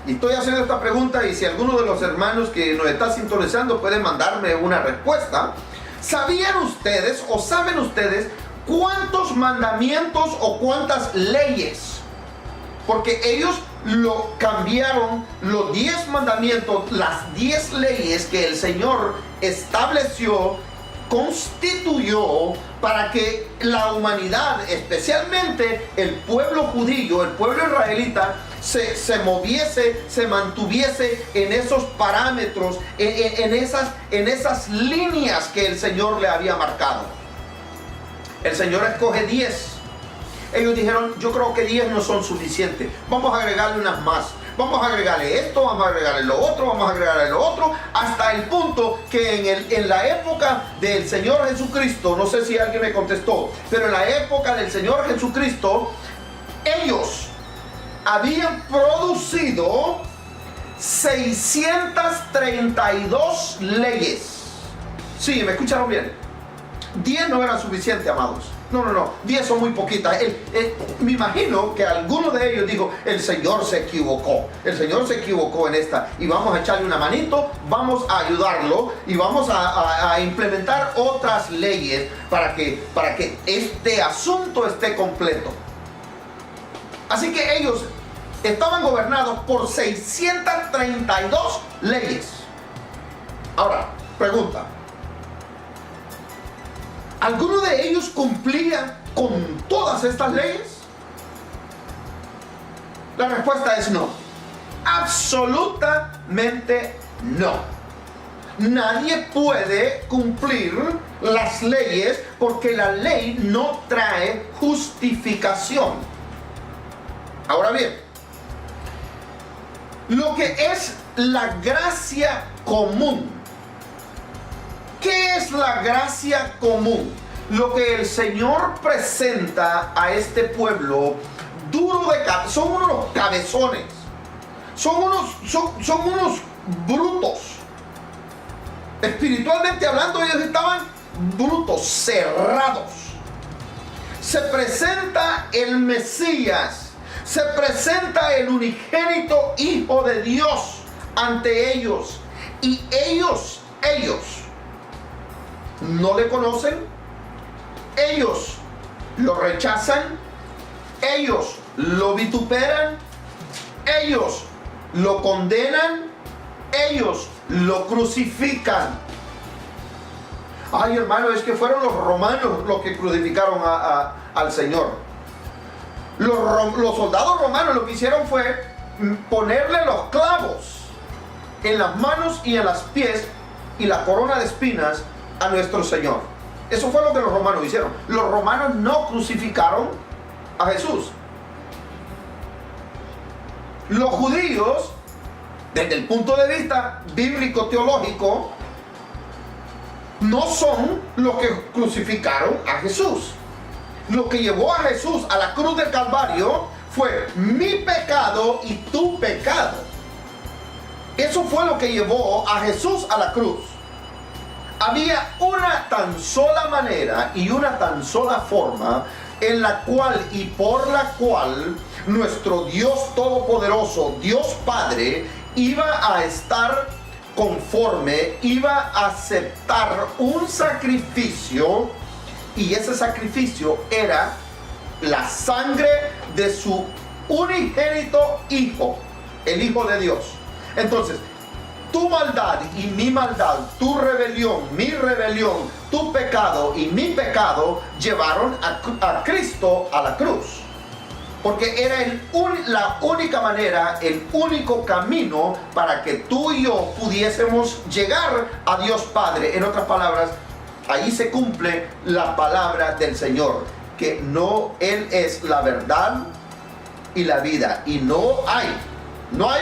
Y estoy haciendo esta pregunta, y si alguno de los hermanos que nos está sintonizando puede mandarme una respuesta. ¿Sabían ustedes o saben ustedes cuántos mandamientos o cuántas leyes? Porque ellos lo cambiaron, los 10 mandamientos, las 10 leyes que el Señor estableció, constituyó para que la humanidad, especialmente el pueblo judío, el pueblo israelita, se moviese, se mantuviese en esos parámetros, en esas líneas que el Señor le había marcado. El Señor escoge 10. Ellos dijeron, yo creo que 10 no son suficientes. Vamos a agregarle unas más. vamos a agregarle esto, vamos a agregarle lo otro, vamos a agregarle lo otro, hasta el punto que en la época del Señor Jesucristo, no sé si alguien me contestó, pero en la época del Señor Jesucristo, ellos habían producido 632 leyes. Sí, me escucharon bien. 10 no eran suficientes, amados. No, 10 son muy poquitas. Me imagino que alguno de ellos dijo, el Señor se equivocó. El Señor se equivocó en esta. Y vamos a echarle una manito, vamos a ayudarlo y vamos a implementar otras leyes para que este asunto esté completo. Así que ellos estaban gobernados por 632 leyes. Ahora, pregunta. ¿Alguno de ellos cumplía con todas estas leyes? La respuesta es no. Absolutamente no. Nadie puede cumplir las leyes porque la ley no trae justificación. Ahora bien, lo que es la gracia común. ¿Qué es la gracia común? Lo que el Señor presenta a este pueblo duro de cabeza. Son unos cabezones. Son unos brutos. Espiritualmente hablando, ellos estaban brutos, cerrados. Se presenta el Mesías. Se presenta el unigénito Hijo de Dios ante ellos. Y ellos no le conocen, ellos lo rechazan, ellos lo vituperan, ellos lo condenan, ellos lo crucifican. Ay, hermano, es que fueron los romanos los que crucificaron al Señor. Los soldados romanos lo que hicieron fue ponerle los clavos en las manos y en los pies y la corona de espinas a nuestro Señor. Eso fue lo que los romanos hicieron. Los romanos no crucificaron a Jesús. Los judíos, desde el punto de vista bíblico teológico, no son los que crucificaron a Jesús. Lo que llevó a Jesús a la cruz del Calvario fue mi pecado y tu pecado. Eso fue lo que llevó a Jesús a la cruz. Había una tan sola manera y una tan sola forma en la cual y por la cual nuestro Dios Todopoderoso, Dios Padre, iba a estar conforme, iba a aceptar un sacrificio, y ese sacrificio era la sangre de su unigénito Hijo, el Hijo de Dios. Entonces, tu maldad y mi maldad, tu rebelión, mi rebelión, tu pecado y mi pecado llevaron a Cristo a la cruz. Porque era la única manera, el único camino para que tú y yo pudiésemos llegar a Dios Padre. En otras palabras, ahí se cumple la palabra del Señor, que Él es la verdad y la vida. Y no hay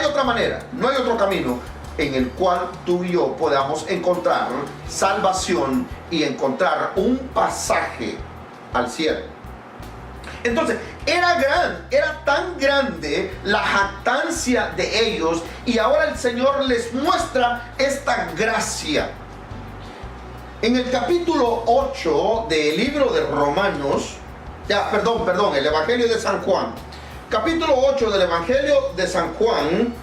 otra manera, no hay otro camino en el cual tú y yo podamos encontrar salvación y encontrar un pasaje al cielo. Entonces, era tan grande la jactancia de ellos, y ahora el Señor les muestra esta gracia. En el capítulo 8 del libro de Romanos, el Evangelio de San Juan, capítulo 8 del Evangelio de San Juan,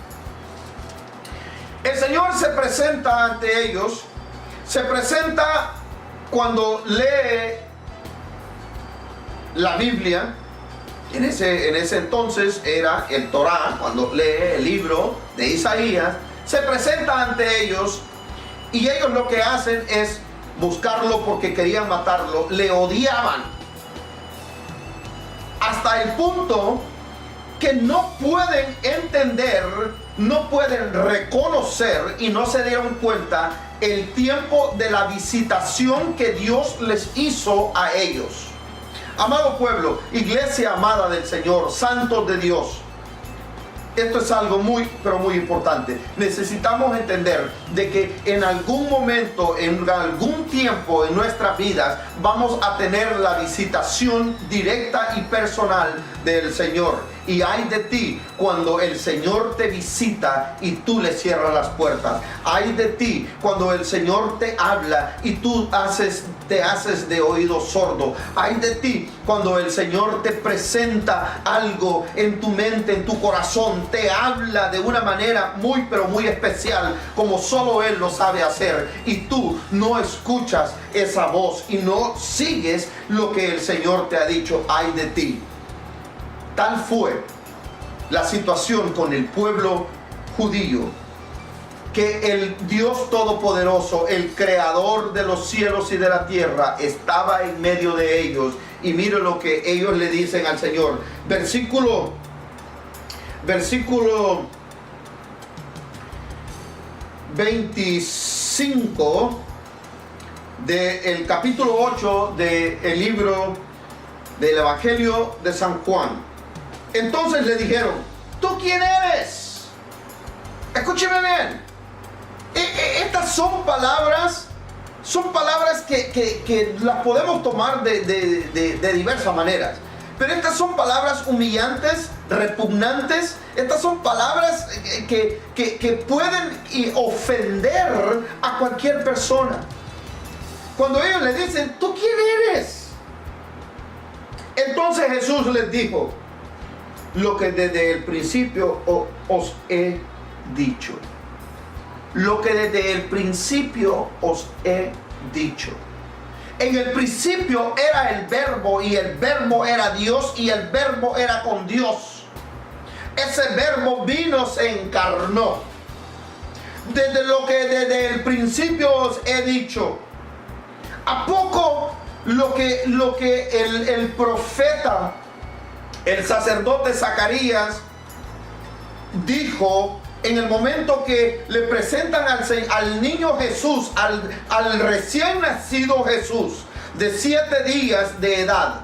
el Señor se presenta ante ellos, se presenta cuando lee la Biblia. En ese entonces era el Torá. Cuando lee el libro de Isaías, se presenta ante ellos, y ellos lo que hacen es buscarlo porque querían matarlo, le odiaban, hasta el punto que no pueden entender, no pueden reconocer y no se dieron cuenta el tiempo de la visitación que Dios les hizo a ellos. Amado pueblo, iglesia amada del Señor, santos de Dios, esto es algo muy, pero muy importante. Necesitamos entender de que en algún momento, en algún tiempo en nuestras vidas, vamos a tener la visitación directa y personal del Señor. Y hay de ti cuando el Señor te visita y tú le cierras las puertas. Hay de ti cuando el Señor te habla y tú te haces de oído sordo. Hay de ti cuando el Señor te presenta algo en tu mente, en tu corazón. Te habla de una manera muy, pero muy especial, como solo Él lo sabe hacer. Y tú no escuchas esa voz y no sigues lo que el Señor te ha dicho. Hay de ti. Tal fue la situación con el pueblo judío, que el Dios Todopoderoso, el Creador de los cielos y de la tierra, estaba en medio de ellos. Y mire lo que ellos le dicen al Señor. Versículo 25 del capítulo 8 del libro del Evangelio de San Juan. Entonces le dijeron: ¿tú quién eres? Escúcheme bien. Estas son palabras que las podemos tomar de diversas maneras. Pero estas son palabras humillantes, repugnantes. Estas son palabras que pueden ofender a cualquier persona. Cuando ellos le dicen: ¿tú quién eres? Entonces Jesús les dijo: lo que desde el principio os he dicho. Lo que desde el principio os he dicho. En el principio era el Verbo, y el Verbo era Dios, y el Verbo era con Dios. Ese Verbo vino, se encarnó. Desde lo que desde el principio os he dicho. ¿A poco lo que el profeta, el sacerdote Zacarías, dijo en el momento que le presentan al niño Jesús, al recién nacido Jesús de 7 días de edad?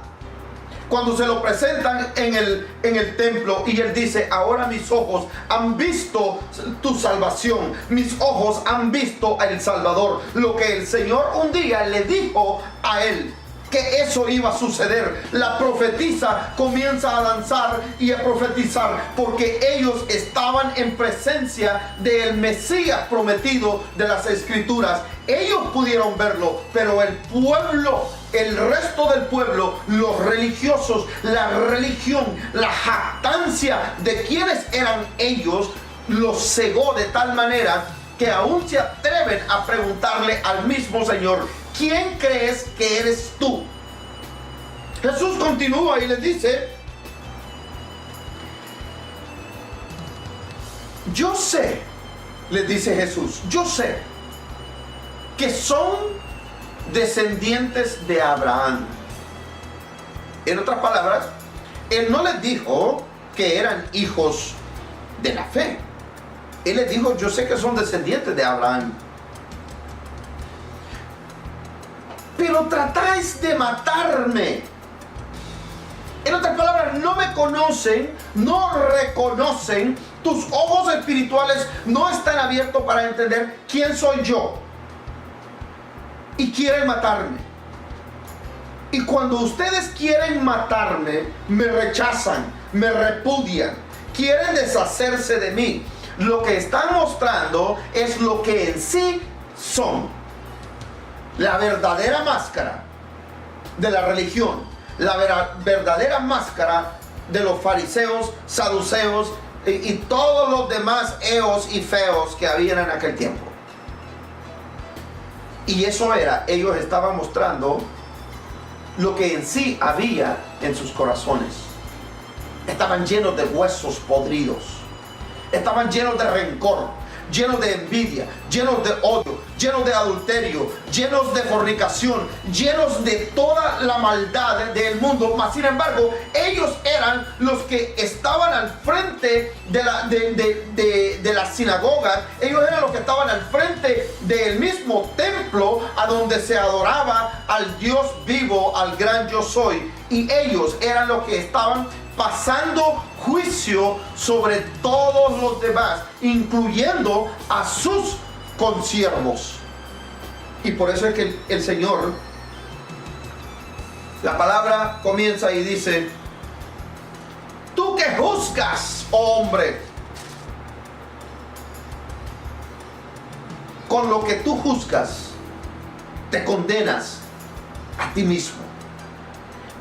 Cuando se lo presentan en el templo, y él dice: ahora mis ojos han visto tu salvación, mis ojos han visto al Salvador. Lo que el Señor un día le dijo a él, que eso iba a suceder. La profetisa comienza a lanzar y a profetizar, porque ellos estaban en presencia del Mesías prometido de las Escrituras. Ellos pudieron verlo, pero el pueblo, el resto del pueblo, los religiosos, la religión, la jactancia de quienes eran ellos, los cegó de tal manera que aún se atreven a preguntarle al mismo Señor: ¿quién crees que eres tú? Jesús continúa y les dice: yo sé, les dice Jesús, yo sé que son descendientes de Abraham. En otras palabras, Él no les dijo que eran hijos de la fe. Él les dijo: yo sé que son descendientes de Abraham, pero tratáis de matarme. En otras palabras, no me conocen, no reconocen, tus ojos espirituales no están abiertos para entender quién soy yo, y quieren matarme. Y cuando ustedes quieren matarme, me rechazan, me repudian, quieren deshacerse de mí. Lo que están mostrando es lo que en sí son. La verdadera máscara de la religión, la verdadera máscara de los fariseos, saduceos y todos los demás eos y feos que habían en aquel tiempo. Y eso era, ellos estaban mostrando lo que en sí había en sus corazones. Estaban llenos de huesos podridos, estaban llenos de rencor, llenos de envidia, llenos de odio, llenos de adulterio, llenos de fornicación, llenos de toda la maldad del mundo. Mas sin embargo, ellos eran los que estaban al frente de las sinagogas. Ellos eran los que estaban al frente del mismo templo a donde se adoraba al Dios vivo, al gran yo soy. Y ellos eran los que estaban pasando juicio sobre todos los demás, incluyendo a sus consiervos. Y por eso es que el Señor, la palabra comienza y dice: tú que juzgas, oh hombre, con lo que tú juzgas, te condenas a ti mismo.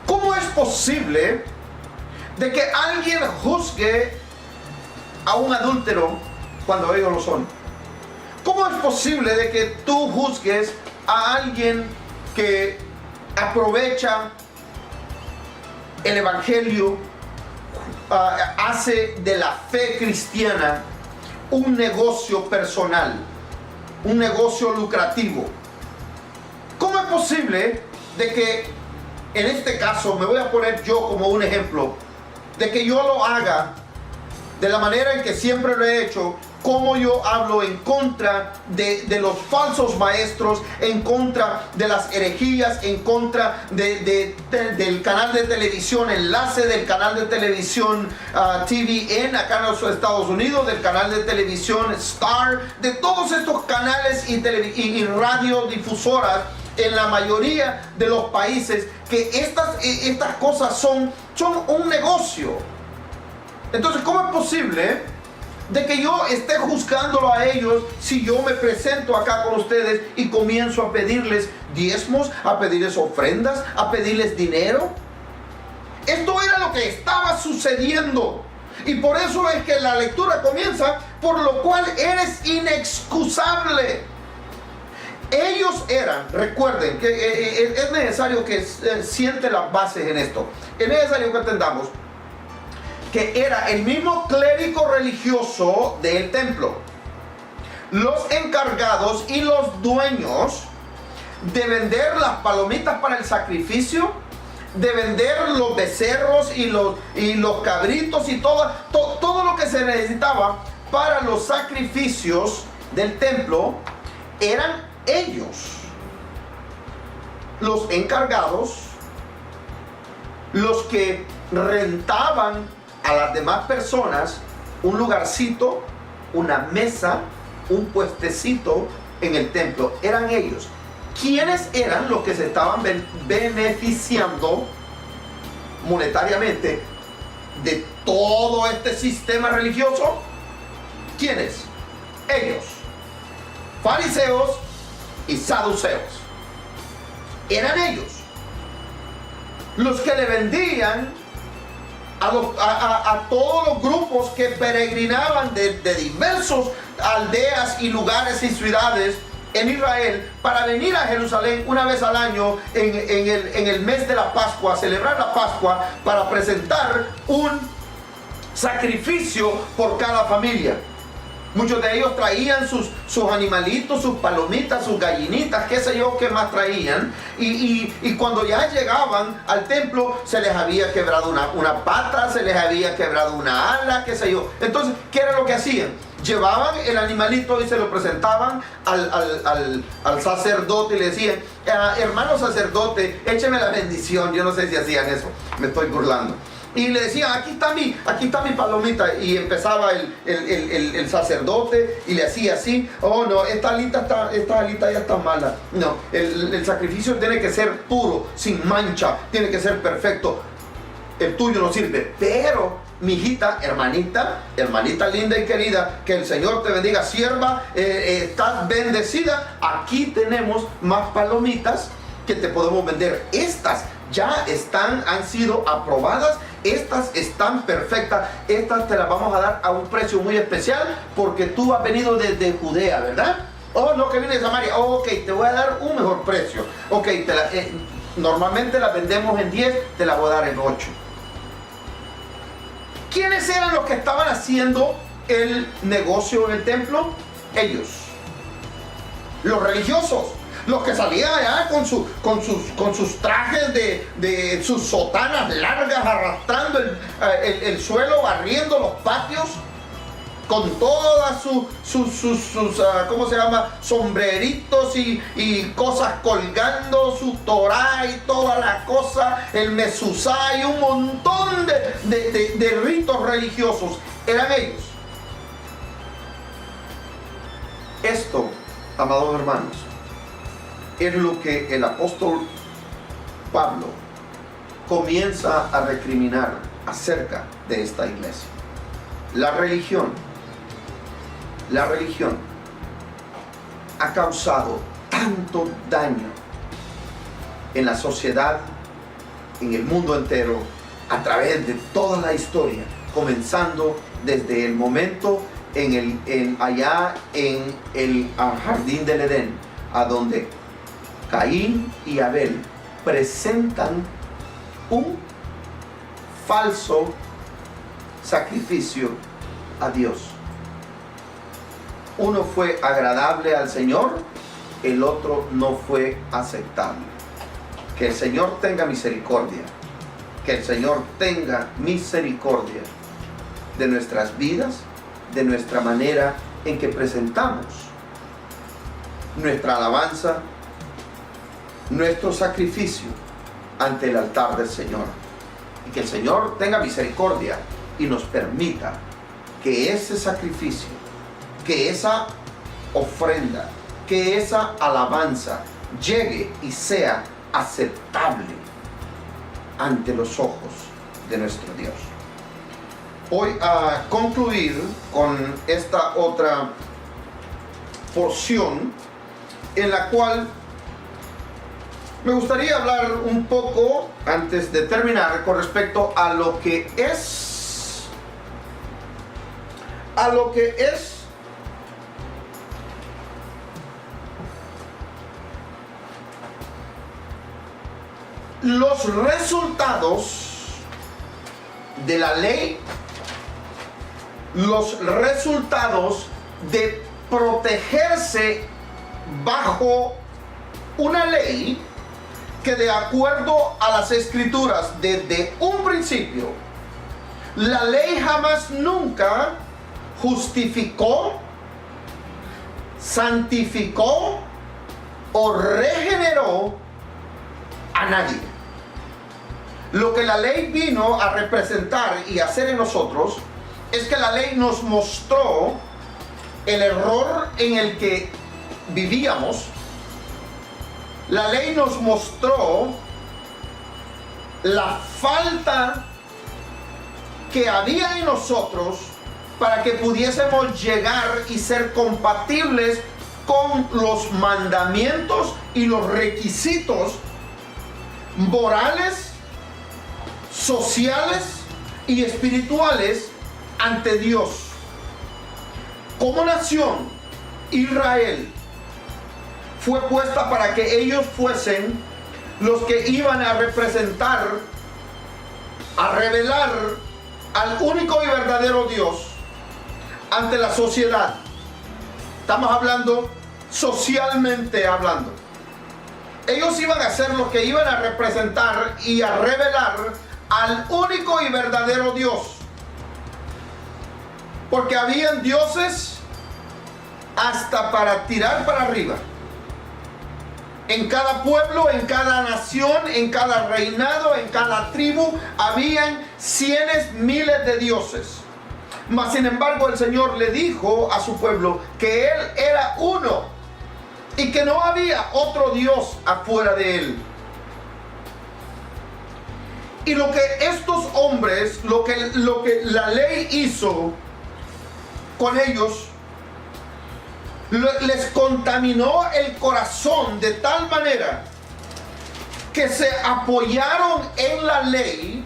¿Cómo es posible de que alguien juzgue a un adúltero cuando ellos lo son? ¿Cómo es posible de que tú juzgues a alguien que aprovecha el evangelio, hace de la fe cristiana un negocio personal, un negocio lucrativo? ¿Cómo es posible de que, en este caso, me voy a poner yo como un ejemplo, de que yo lo haga de la manera en que siempre lo he hecho, como yo hablo en contra de los falsos maestros, en contra de las herejías, en contra del canal de televisión, enlace del canal de televisión TVN acá en los Estados Unidos, del canal de televisión Star, de todos estos canales y radiodifusoras en la mayoría de los países, que estas cosas son un negocio. Entonces, ¿cómo es posible de que yo esté juzgándolo a ellos si yo me presento acá con ustedes y comienzo a pedirles diezmos, a pedirles ofrendas, a pedirles dinero? Esto era lo que estaba sucediendo. Y por eso es que la lectura comienza: por lo cual eres inexcusable. Ellos eran, recuerden que es necesario que siente las bases en esto. Es necesario que entendamos que era el mismo clérigo religioso del templo, los encargados y los dueños de vender las palomitas para el sacrificio, de vender los becerros y los cabritos y todo lo que se necesitaba para los sacrificios del templo. Eran ellos los encargados, los que rentaban a las demás personas un lugarcito, una mesa, un puestecito en el templo. Eran ellos. ¿Quiénes eran los que se estaban beneficiando monetariamente de todo este sistema religioso? ¿Quiénes? Ellos, fariseos y saduceos. Eran ellos los que le vendían a todos los grupos que peregrinaban de diversas aldeas y lugares y ciudades en Israel para venir a Jerusalén una vez al año en el mes de la Pascua, a celebrar la Pascua, para presentar un sacrificio por cada familia. Muchos de ellos traían sus animalitos, sus palomitas, sus gallinitas, qué sé yo qué más traían. Y cuando ya llegaban al templo, se les había quebrado una pata, se les había quebrado una ala, qué sé yo. Entonces, ¿qué era lo que hacían? Llevaban el animalito y se lo presentaban al sacerdote y le decían: hermano sacerdote, écheme la bendición. Yo no sé si hacían eso, me estoy burlando. Y le decían: aquí está mi palomita. Y empezaba el sacerdote y le hacía así: oh no, esta alita ya está mala. No, el sacrificio tiene que ser puro, sin mancha, tiene que ser perfecto. El tuyo no sirve. Pero, mi hijita, hermanita linda y querida, que el Señor te bendiga, sierva, estás bendecida. Aquí tenemos más palomitas que te podemos vender. Estas ya han sido aprobadas. Estas están perfectas. Estas te las vamos a dar a un precio muy especial porque tú has venido desde Judea, ¿verdad? Oh, no, que viene de Samaria. Oh, ok, te voy a dar un mejor precio. Ok, normalmente las vendemos en 10, te las voy a dar en 8. ¿Quiénes eran los que estaban haciendo el negocio en el templo? Ellos, los religiosos. Los que salían allá con sus trajes de sus sotanas largas, arrastrando el suelo, barriendo los patios. con todas sus ¿cómo se llama? Sombreritos y cosas colgando, su Torah y toda la cosa, el Mesuzá y un montón de ritos religiosos. Eran ellos. Esto, amados hermanos, es lo que el apóstol Pablo comienza a recriminar acerca de esta iglesia. La religión ha causado tanto daño en la sociedad, en el mundo entero, a través de toda la historia, comenzando desde el momento allá en el jardín del Edén, a donde Caín y Abel presentan un falso sacrificio a Dios. Uno fue agradable al Señor, el otro no fue aceptable. Que el Señor tenga misericordia, que el Señor tenga misericordia de nuestras vidas, de nuestra manera en que presentamos nuestra alabanza, nuestro sacrificio ante el altar del Señor. Y que el Señor tenga misericordia y nos permita que ese sacrificio, que esa ofrenda, que esa alabanza llegue y sea aceptable ante los ojos de nuestro Dios. Voy a concluir con esta otra porción en la cual me gustaría hablar un poco, antes de terminar, con respecto a lo que es los resultados de la ley, los resultados de protegerse bajo una ley que, de acuerdo a las escrituras, desde un principio, la ley jamás nunca justificó, santificó o regeneró a nadie. Lo que la ley vino a representar y hacer en nosotros es que la ley nos mostró el error en el que vivíamos. La ley nos mostró la falta que había en nosotros para que pudiésemos llegar y ser compatibles con los mandamientos y los requisitos morales, sociales y espirituales ante Dios. Como nación, Israel fue puesta para que ellos fuesen los que iban a representar, a revelar al único y verdadero Dios ante la sociedad. Estamos hablando socialmente hablando. Ellos iban a ser los que iban a representar y a revelar al único y verdadero Dios. Porque habían dioses hasta para tirar para arriba. En cada pueblo, en cada nación, en cada reinado, en cada tribu, habían cientos, miles de dioses. Mas sin embargo el Señor le dijo a su pueblo que Él era uno y que no había otro Dios afuera de Él. Y lo que estos hombres, lo que la ley hizo con ellos, les contaminó el corazón de tal manera que se apoyaron en la ley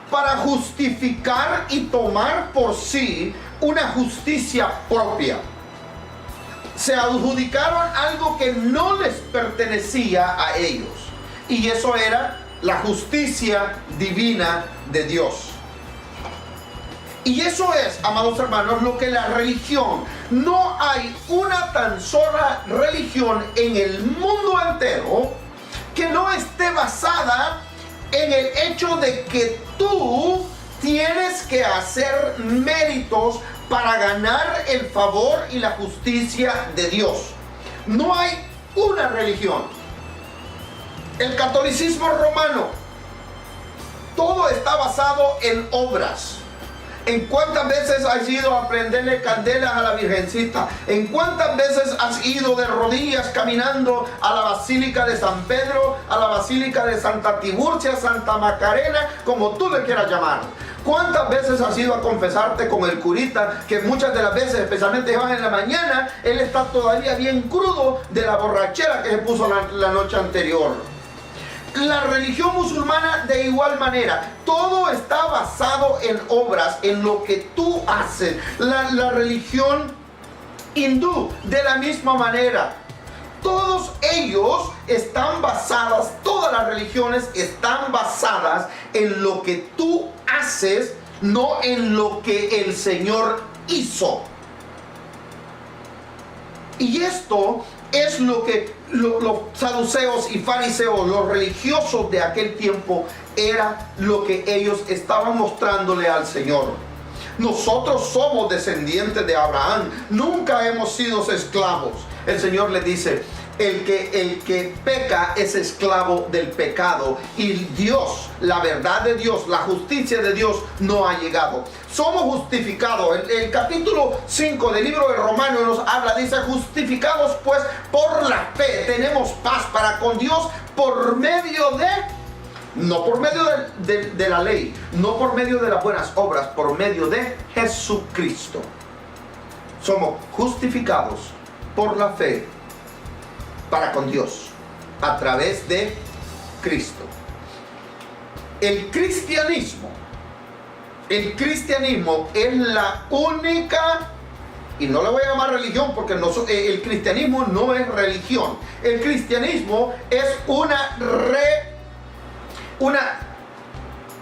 para justificar y tomar por sí una justicia propia. Se adjudicaron algo que no les pertenecía a ellos, y eso era la justicia divina de Dios. Y eso es, amados hermanos, lo que la religión, no hay una tan sola religión en el mundo entero que no esté basada en el hecho de que tú tienes que hacer méritos para ganar el favor y la justicia de Dios. No hay una religión. El catolicismo romano, todo está basado en obras. ¿En cuántas veces has ido a prenderle candelas a la Virgencita? ¿En cuántas veces has ido de rodillas caminando a la Basílica de San Pedro, a la Basílica de Santa Tiburcia, Santa Macarena, como tú le quieras llamar? ¿Cuántas veces has ido a confesarte con el curita, que muchas de las veces, especialmente van en la mañana, él está todavía bien crudo de la borrachera que se puso la noche anterior? La religión musulmana de igual manera, todo está basado en obras, en lo que tú haces. La religión hindú de la misma manera. Todos ellos están basadas, todas las religiones están basadas en lo que tú haces, no en lo que el Señor hizo. Y esto es lo que los saduceos y fariseos, los religiosos de aquel tiempo, era lo que ellos estaban mostrándole al Señor. Nosotros somos descendientes de Abraham, nunca hemos sido esclavos. El Señor le dice: el que peca es esclavo del pecado, y Dios, la verdad de Dios, la justicia de Dios no ha llegado. Somos justificados. El capítulo 5 del libro de Romanos nos habla, dice: justificados pues por la fe, tenemos paz para con Dios por medio de, no por medio de la ley, no por medio de las buenas obras, por medio de Jesucristo. Somos justificados por la fe para con Dios a través de Cristo. El cristianismo es la única, y no le voy a llamar religión porque el cristianismo no es religión. El cristianismo es una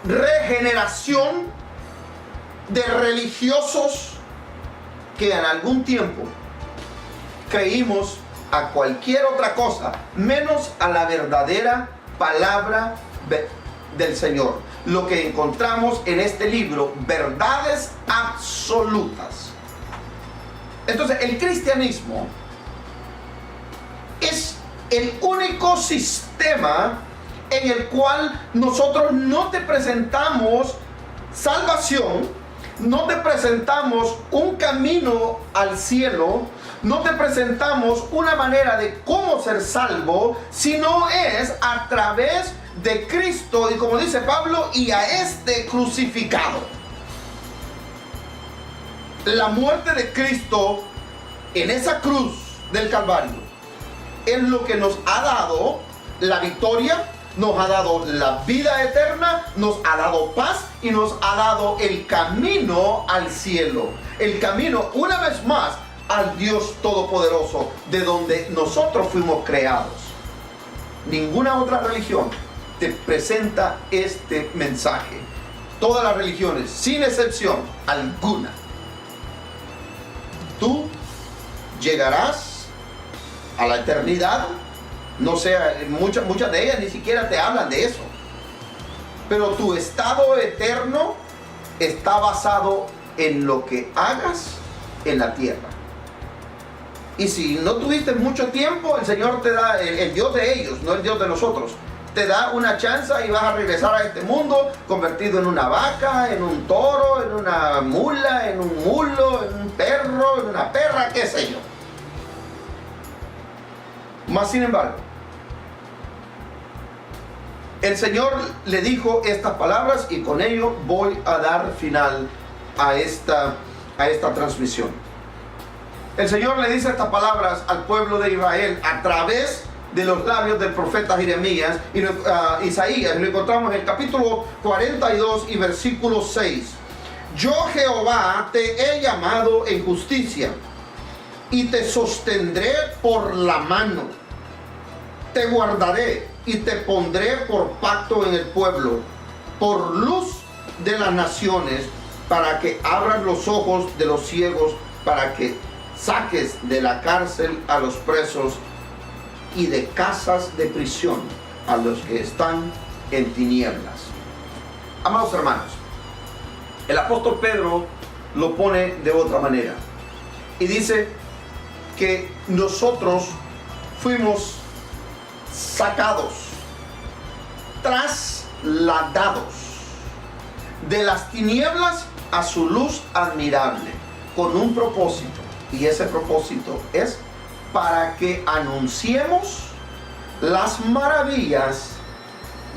regeneración de religiosos que en algún tiempo creímos a cualquier otra cosa menos a la verdadera palabra del Señor. Lo que encontramos en este libro, verdades absolutas. Entonces, el cristianismo es el único sistema en el cual nosotros no te presentamos salvación, no te presentamos un camino al cielo, no te presentamos una manera de cómo ser salvo, sino es a través de Cristo, y como dice Pablo, y a este crucificado. La muerte de Cristo en esa cruz del Calvario es lo que nos ha dado la victoria, nos ha dado la vida eterna, nos ha dado paz y nos ha dado el camino al cielo. El camino, una vez más, al Dios Todopoderoso, de donde nosotros fuimos creados. Ninguna otra religión te presenta este mensaje. Todas las religiones, sin excepción alguna. Tú llegarás a la eternidad. No sé, muchas de ellas ni siquiera te hablan de eso. Pero tu estado eterno está basado en lo que hagas en la tierra. Y si no tuviste mucho tiempo, el Señor te da, el Dios de ellos, no el Dios de nosotros, te da una chance y vas a regresar a este mundo convertido en una vaca, en un toro, en una mula, en un mulo, en un perro, en una perra, qué sé yo. Mas sin embargo, el Señor le dijo estas palabras, y con ello voy a dar final a esta transmisión. El Señor le dice estas palabras al pueblo de Israel a través de los labios del profeta Jeremías y Isaías. Lo encontramos en el capítulo 42 y versículo 6. Yo, Jehová, te he llamado en justicia y te sostendré por la mano. Te guardaré y te pondré por pacto en el pueblo, por luz de las naciones, para que abras los ojos de los ciegos, para que saques de la cárcel a los presos y de casas de prisión a los que están en tinieblas. Amados hermanos, El apóstol Pedro lo pone de otra manera y dice que nosotros fuimos sacados, trasladados de las tinieblas a su luz admirable, con un propósito, y ese propósito es para que anunciemos las maravillas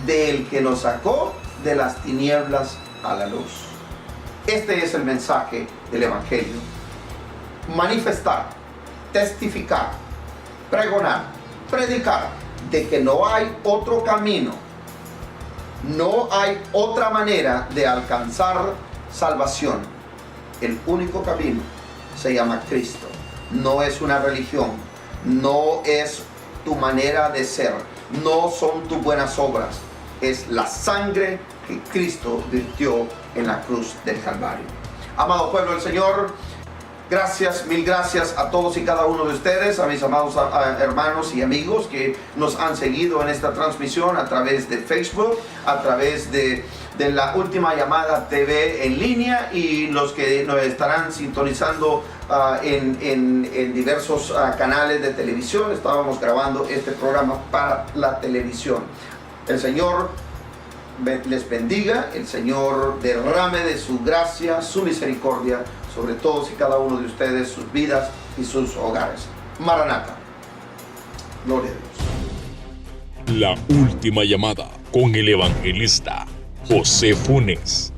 del que nos sacó de las tinieblas a la luz. Este es el mensaje del Evangelio: manifestar, testificar, pregonar, predicar de que no hay otro camino, no hay otra manera de alcanzar salvación. El único camino se llama Cristo. No es una religión, no es tu manera de ser, no son tus buenas obras, es la sangre que Cristo virtió en la cruz del Calvario. Amado pueblo del Señor, gracias, mil gracias a todos y cada uno de ustedes, a mis amados hermanos y amigos que nos han seguido en esta transmisión a través de Facebook, a través de la Última Llamada TV en línea, y los que nos estarán sintonizando en diversos canales de televisión. Estábamos grabando este programa para la televisión. El Señor les bendiga, el Señor derrame de su gracia, su misericordia sobre todos y cada uno de ustedes, sus vidas y sus hogares. Maranata. Gloria a Dios. La Última Llamada con el evangelista José Funes.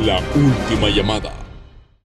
La Última Llamada